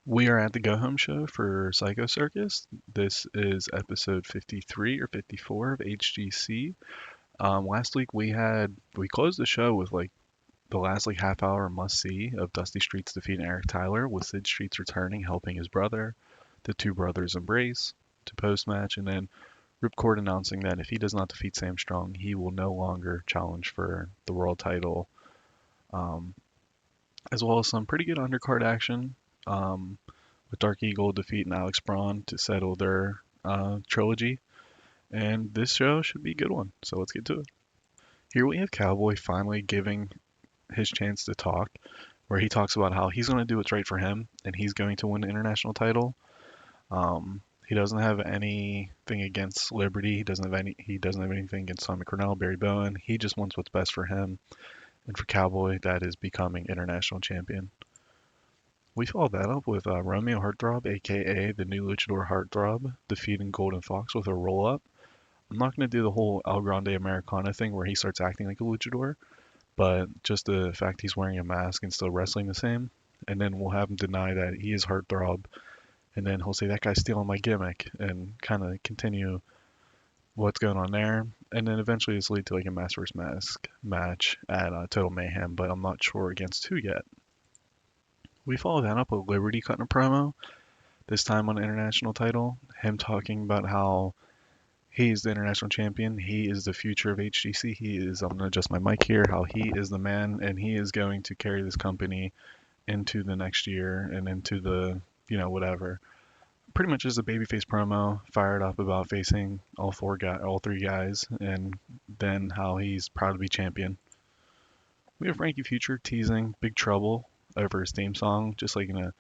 We are at the Go Home show for Psycho Circus. This is episode 53 or 54 of HGC. Last week we closed the show with like the last like half hour must see of Dusty Streets defeating Eric Tyler, with Sid Streets returning, helping his brother. The two brothers embrace to post match, and then Ripcord announcing that if he does not defeat Sam Strong, he will no longer challenge for the world title. Um, as well as some pretty good undercard action. Um, with Dark Eagle defeating Alex Braun to settle their trilogy. And this show should be a good one. So let's get to it. Here we have Cowboy finally giving his chance to talk, where he talks about how he's going to do what's right for him and he's going to win the international title. He doesn't have anything against Liberty. He doesn't have anything against Tommy Cornell, Barry Bowen. He just wants what's best for him. And for Cowboy, that is becoming international champion. We followed that up with Romeo Heartthrob, aka the new Luchador Heartthrob, defeating Golden Fox with a roll up. I'm not going to do the whole El Grande Americana thing where he starts acting like a luchador, but just the fact he's wearing a mask and still wrestling the same. And then we'll have him deny that he is Heartthrob, and then he'll say that guy's stealing my gimmick and kind of continue what's going on there. And then eventually it's lead to like a mask vs. mask match at Total Mayhem, but I'm not sure against who yet. We follow that up with Liberty cutting a promo, this time on the international title. Him talking about how he is the international champion. He is the future of HGC. I'm going to adjust my mic here, how he is the man and he is going to carry this company into the next year and into whatever. Pretty much is a babyface promo, fired up about facing all three guys, and then how he's proud to be champion. We have Frankie Future teasing Big Trouble over his theme song, just like in a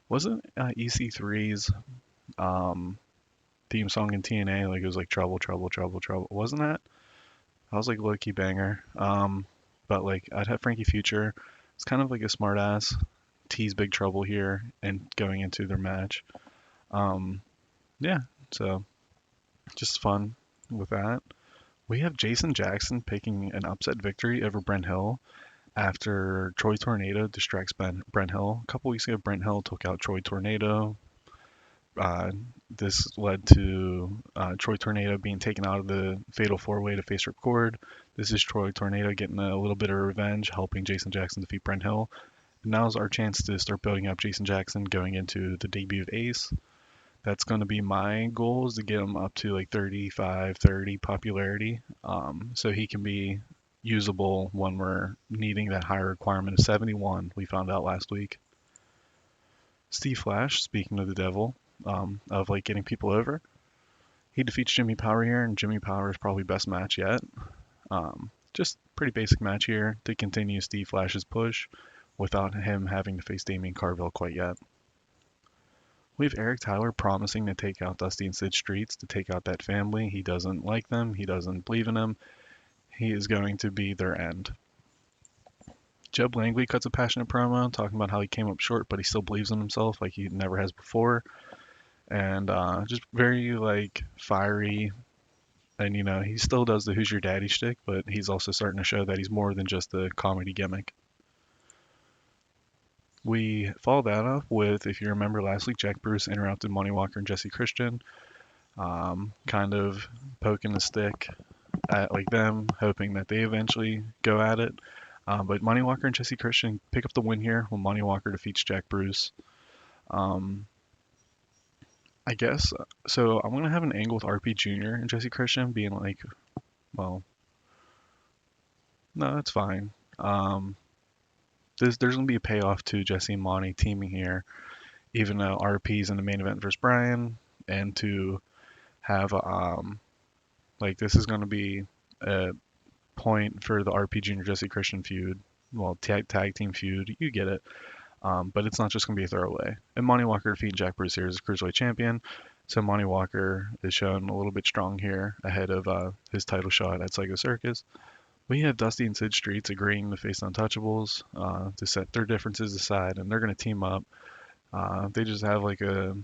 wasn't EC3's um, theme song in TNA, like it was like Trouble, Trouble, Trouble, Trouble. Wasn't that? I was like low key banger. But like I'd have Frankie Future. It's kind of like a smart ass tease Big Trouble here and going into their match. Um, yeah, so just fun with that. We have Jason Jackson picking an upset victory over Brent Hill after Troy Tornado distracts Brent Hill. A couple weeks ago, Brent Hill took out Troy Tornado. Uh, this led to Troy Tornado being taken out of the Fatal 4-Way to face Ripcord. This is Troy Tornado getting a little bit of revenge, helping Jason Jackson defeat Brent Hill. And now's our chance to start building up Jason Jackson going into the debut of Ace. That's going to be my goal, is to get him up to like 35, 30 popularity, so he can be usable when we're needing that higher requirement of 71 we found out last week. Steve Flash, speaking of the devil, of like getting people over, he defeats Jimmy Power here, and Jimmy Power is probably best match yet. Just pretty basic match here to continue Steve Flash's push without him having to face Damien Carville quite yet. We have Eric Tyler promising to take out Dusty and Sid Streets, to take out that family. He doesn't like them. He doesn't believe in them. He is going to be their end. Jeb Langley cuts a passionate promo talking about how he came up short, but he still believes in himself like he never has before. And just very like fiery. And he still does the "Who's Your Daddy" shtick, but he's also starting to show that he's more than just a comedy gimmick. We follow that up with, if you remember last week, Jack Bruce interrupted Money Walker and Jesse Christian, kind of poking the stick at like them, hoping that they eventually go at it. But Money Walker and Jesse Christian pick up the win here when Money Walker defeats Jack Bruce. Um, I guess so. I'm gonna have an angle with RP Jr. and Jesse Christian being like, well, no, that's fine. Um, there's gonna be a payoff to Jesse and Monty teaming here, even though RP's in the main event versus Brian, and to have like this is gonna be a point for the RP Jr. Jesse Christian feud. Well, tag team feud, you get it. But it's not just going to be a throwaway. And Monty Walker defeating Jack Bruce here as a Cruiserweight champion. So Monty Walker is shown a little bit strong here ahead of his title shot at Psycho Circus. We have Dusty and Sid Streets agreeing to face Untouchables to set their differences aside, and they're going to team up. They just have like a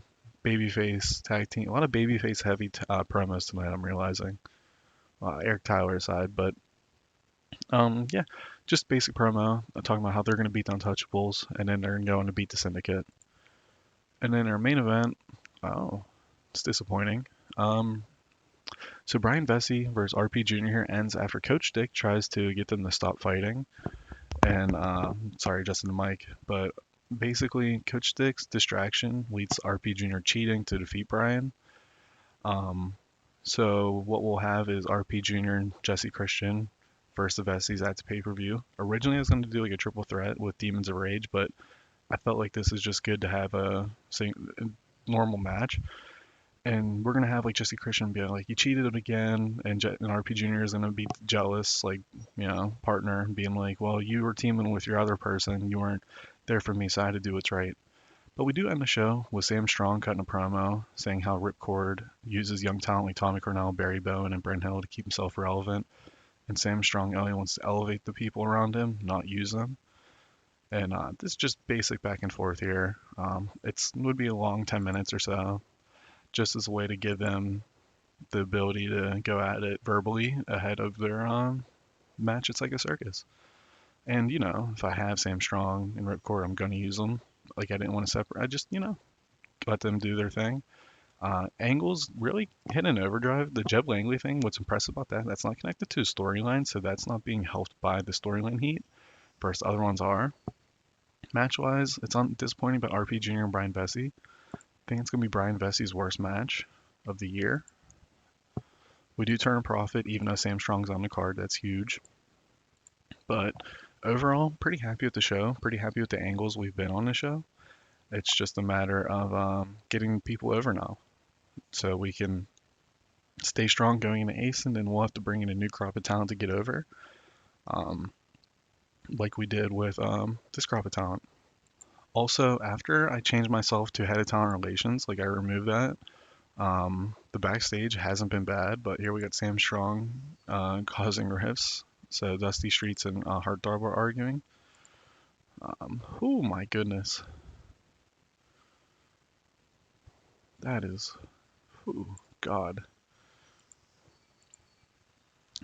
babyface tag team. A lot of babyface heavy promos tonight, I'm realizing. Eric Tyler aside, but yeah, just basic promo talking about how they're going to beat the Untouchables and then they're going to go on to beat the Syndicate. And then our main event, oh, it's disappointing. Um, so Brian Vesey versus RP Jr. here ends after Coach Dick tries to get them to stop fighting. And sorry, Justin the mic, but basically Coach Dick's distraction leads to RP Jr. cheating to defeat Brian. Um, so what we'll have is RP Jr. and Jesse Christian versus the Vessies at the pay-per-view. Originally, I was going to do like a triple threat with Demons of Rage, but I felt like this is just good to have a normal match. And we're gonna have like Jesse Christian be like, "You cheated again," and RP Jr. is gonna be jealous, like partner, being like, "Well, you were teaming with your other person, you weren't there for me, so I had to do what's right." But we do end the show with Sam Strong cutting a promo saying how Ripcord uses young talent like Tommy Cornell, Barry Bowen, and Brent Hill to keep himself relevant, and Sam Strong only wants to elevate the people around him, not use them. And this is just basic back and forth here. It would be a long 10 minutes or so, just as a way to give them the ability to go at it verbally ahead of their match at Psycho Circus. And if I have Sam Strong and Ripcord, I'm gonna use them. Like I didn't want to separate. I just let them do their thing. Angle's really hit an overdrive. The Jeb Langley thing. What's impressive about that? That's not connected to a storyline, so that's not being helped by the storyline heat. First, other ones are. Match-wise, it's disappointing, but RP Jr. and Brian Vesey. I think it's gonna be Brian Vesey's worst match of the year. We do turn a profit, even though Sam Strong's on the card. That's huge. But overall, pretty happy with the show. Pretty happy with the angles we've been on the show. It's just a matter of getting people over now, so we can stay strong going into Ace, and then we'll have to bring in a new crop of talent to get over, um, like we did with this crop of talent. Also, after I changed myself to head of talent relations, like I removed that, the backstage hasn't been bad, but here we got Sam Strong causing rifts. So Dusty Streets and Heartthrob are arguing. Oh my goodness. That is, oh God.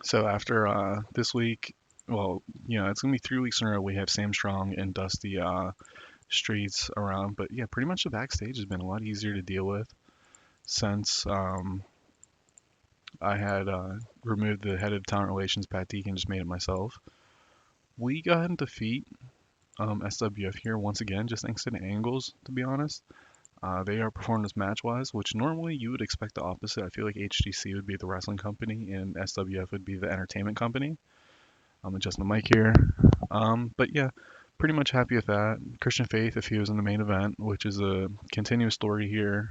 So after this week, well, it's gonna be 3 weeks in a row. We have Sam Strong and Dusty Streets around, but yeah, pretty much the backstage has been a lot easier to deal with since I had removed the head of talent relations, Pat Deacon, just made it myself. We go ahead and defeat SWF here once again, just thanks to the angles, to be honest. They are performing this match-wise, which normally you would expect the opposite. I feel like HGC would be the wrestling company and SWF would be the entertainment company. I'm adjusting the mic here. But yeah, pretty much happy with that. Christian Faith, if he was in the main event, which is a continuous story here,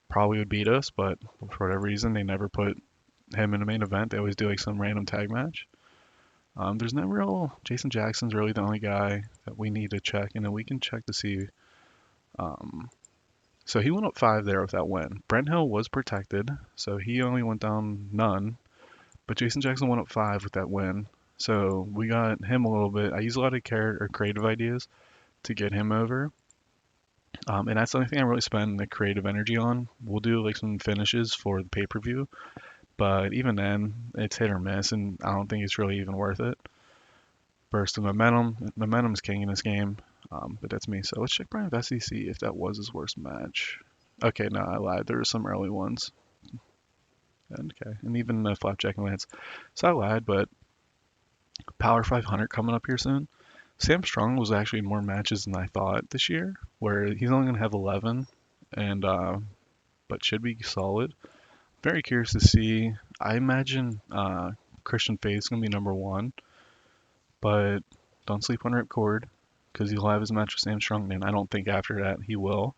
probably would beat us, but for whatever reason, they never put him in the main event. They always do like some random tag match. There's no real. Jason Jackson's really the only guy that we need to check, and then we can check to see. So he went up 5 there with that win. Brent Hill was protected, so he only went down none. But Jason Jackson went up 5 with that win. So we got him a little bit. I use a lot of creative ideas to get him over. And that's the only thing I really spend the creative energy on. We'll do like some finishes for the pay-per-view, but even then, it's hit or miss, and I don't think it's really even worth it. Burst of momentum. Momentum's king in this game, but that's me. So let's check Brian Vesey, see if that was his worst match. Okay, no, I lied. There were some early ones. And even the Flapjack and Lance. So I lied, but Power 500 coming up here soon. Sam Strong was actually in more matches than I thought this year, where he's only going to have 11, and but should be solid. Very curious to see. I imagine Christian Faith's going to be number 1, but don't sleep on Ripcord because he'll have his match with Sam Strong, and I don't think after that he will.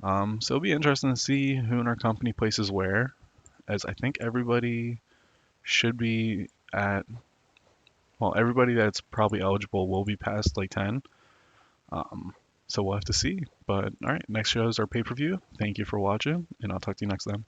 So it'll be interesting to see who in our company places where, as I think everybody should be at. Well, everybody that's probably eligible will be past like 10. So we'll have to see. But all right, next show is our pay-per-view. Thank you for watching, and I'll talk to you next time.